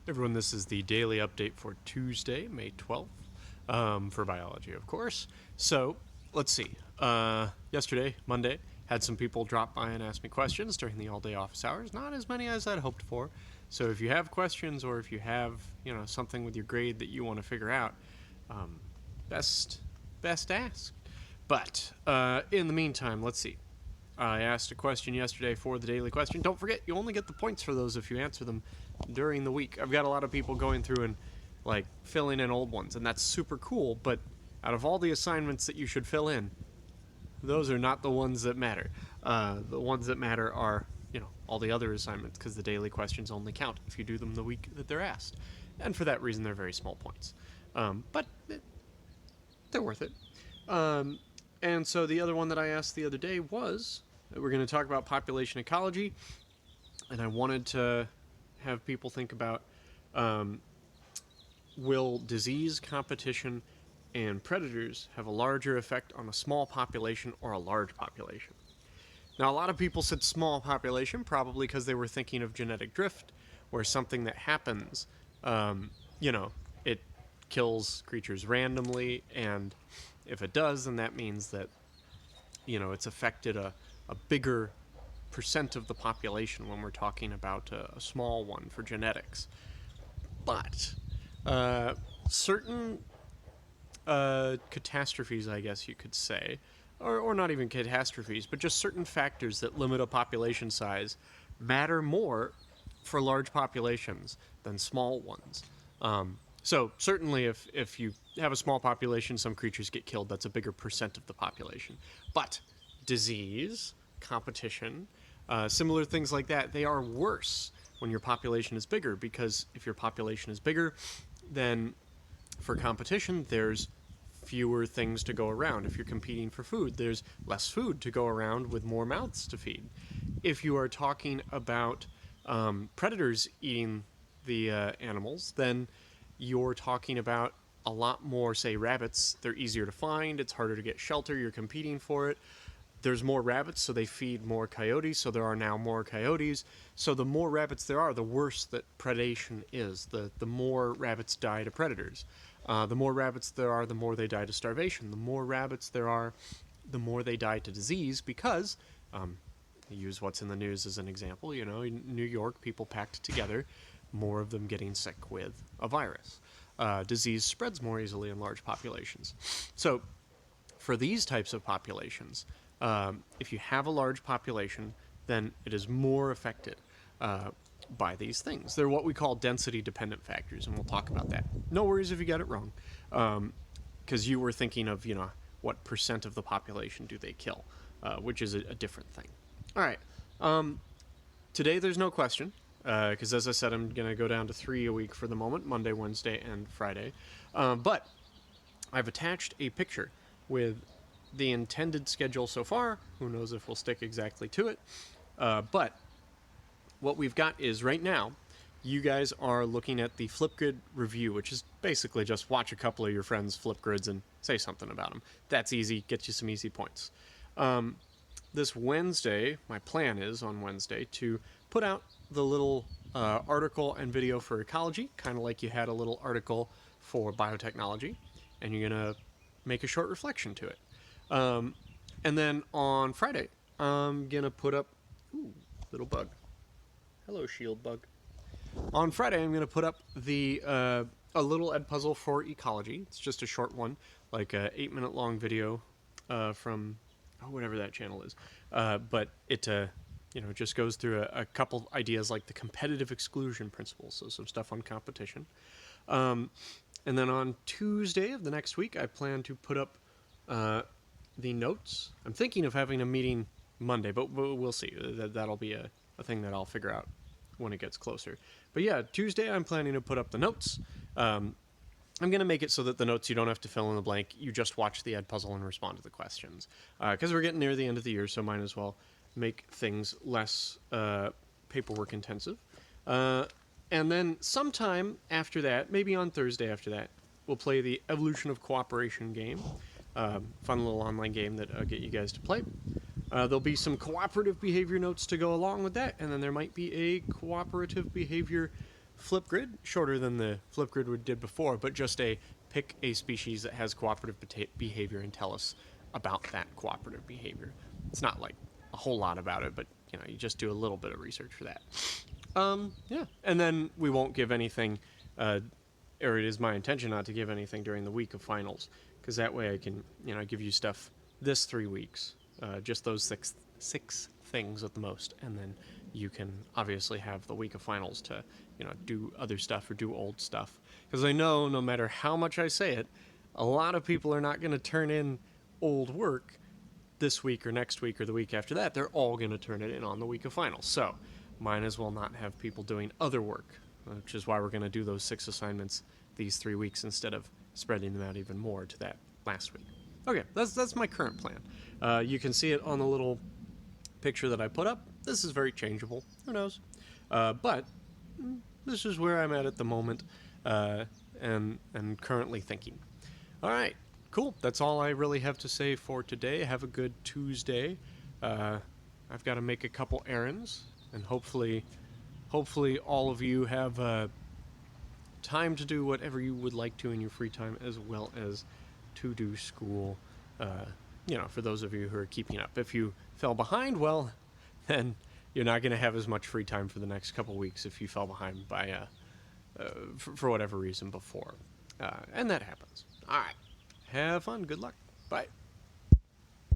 Everyone, this is the daily update for Tuesday, May 12th, for biology, of course. So, let's see. Yesterday, Monday, had some people drop by and ask me questions during the all-day office hours. Not as many as I'd hoped for. So if you have questions or if you have, something with your grade that you want to figure out, best ask. But in the meantime, let's see. I asked a question yesterday for the daily question. Don't forget, you only get the points for those if you answer them during the week. I've got a lot of people going through and filling in old ones, and that's super cool, but out of all the assignments that you should fill in, those are not the ones that matter. The ones that matter are, all the other assignments, because the daily questions only count if you do them the week that they're asked. And for that reason, they're very small points. But they're worth it. And so the other one that I asked the other day was that we're going to talk about population ecology, and I wanted to have people think about will disease, competition, and predators have a larger effect on a small population or a large population? Now, a lot of people said small population, probably because they were thinking of genetic drift, where something that happens, it kills creatures randomly, and if it does, then that means that, it's affected a bigger percent of the population when we're talking about a small one for genetics. But certain catastrophes, I guess you could say, or not even catastrophes, but just certain factors that limit a population size matter more for large populations than small ones. So certainly if you have a small population, some creatures get killed. That's a bigger percent of the population. But disease, competition, similar things like that, they are worse when your population is bigger, because if your population is bigger, then for competition, there's fewer things to go around. If you're competing for food, there's less food to go around with more mouths to feed. If you are talking about predators eating the animals, then you're talking about a lot more, say, rabbits. They're easier to find. It's harder to get shelter. You're competing for it. There's more rabbits, so they feed more coyotes, so there are now more coyotes. So the more rabbits there are, the worse that predation is. The more rabbits die to predators. The more rabbits there are, the more they die to starvation. The more rabbits there are, the more they die to disease, because, use what's in the news as an example, in New York, people packed together, more of them getting sick with a virus. Disease spreads more easily in large populations. So for these types of populations, if you have a large population, then it is more affected by these things. They're what we call density-dependent factors, and we'll talk about that. No worries if you got it wrong, because you were thinking of, what percent of the population do they kill, which is a different thing. All right. Today there's no question, because as I said, I'm going to go down to 3 a week for the moment, Monday, Wednesday, and Friday. But I've attached a picture with the intended schedule so far. Who knows if we'll stick exactly to it. But what we've got is right now, you guys are looking at the Flipgrid review, which is basically just watch a couple of your friends flip grids and say something about them. That's easy, gets you some easy points. This Wednesday, my plan is on Wednesday to put out the little article and video for ecology, kind of like you had a little article for biotechnology, and you're going to make a short reflection to it. And then on Friday, I'm going to put up... Ooh, little bug. Hello, shield bug. On Friday, I'm going to put up the a little Edpuzzle for ecology. It's just a short one, like a 8-minute long video from whatever that channel is. But it just goes through a couple ideas like the competitive exclusion principle, so some stuff on competition. And then on Tuesday of the next week, I plan to put up the notes. I'm thinking of having a meeting Monday, but we'll see. That'll be a thing that I'll figure out when it gets closer. But yeah, Tuesday I'm planning to put up the notes. I'm going to make it so that the notes, you don't have to fill in the blank. You just watch the Edpuzzle and respond to the questions. Because we're getting near the end of the year, so might as well make things less paperwork intensive. And then sometime after that, maybe on Thursday after that, we'll play the Evolution of Cooperation game. Fun little online game that I'll get you guys to play. There'll be some cooperative behavior notes to go along with that, and then there might be a cooperative behavior Flipgrid, shorter than the Flipgrid we did before, but just a pick a species that has cooperative behavior and tell us about that cooperative behavior. It's not like a whole lot about it, but you just do a little bit of research for that. Yeah, and then we won't give anything, or it is my intention not to give anything during the week of finals, because that way I can give you stuff this 3 weeks, just those six things at the most, and then you can obviously have the week of finals to do other stuff or do old stuff, because I know no matter how much I say it, a lot of people are not going to turn in old work this week or next week or the week after that. They're all going to turn it in on the week of finals, so might as well not have people doing other work, which is why we're going to do those 6 assignments these 3 weeks instead of spreading them out even more to that last week. Okay, that's my current plan. You can see it on the little picture that I put up. This is very changeable. Who knows? But this is where I'm at the moment, and currently thinking. All right, cool. That's all I really have to say for today. Have a good Tuesday. I've got to make a couple errands, and hopefully all of you have time to do whatever you would like to in your free time, as well as to do school. For those of you who are keeping up. If you fell behind, well, then you're not going to have as much free time for the next couple weeks if you fell behind by for whatever reason before. And that happens. All right. Have fun. Good luck. Bye.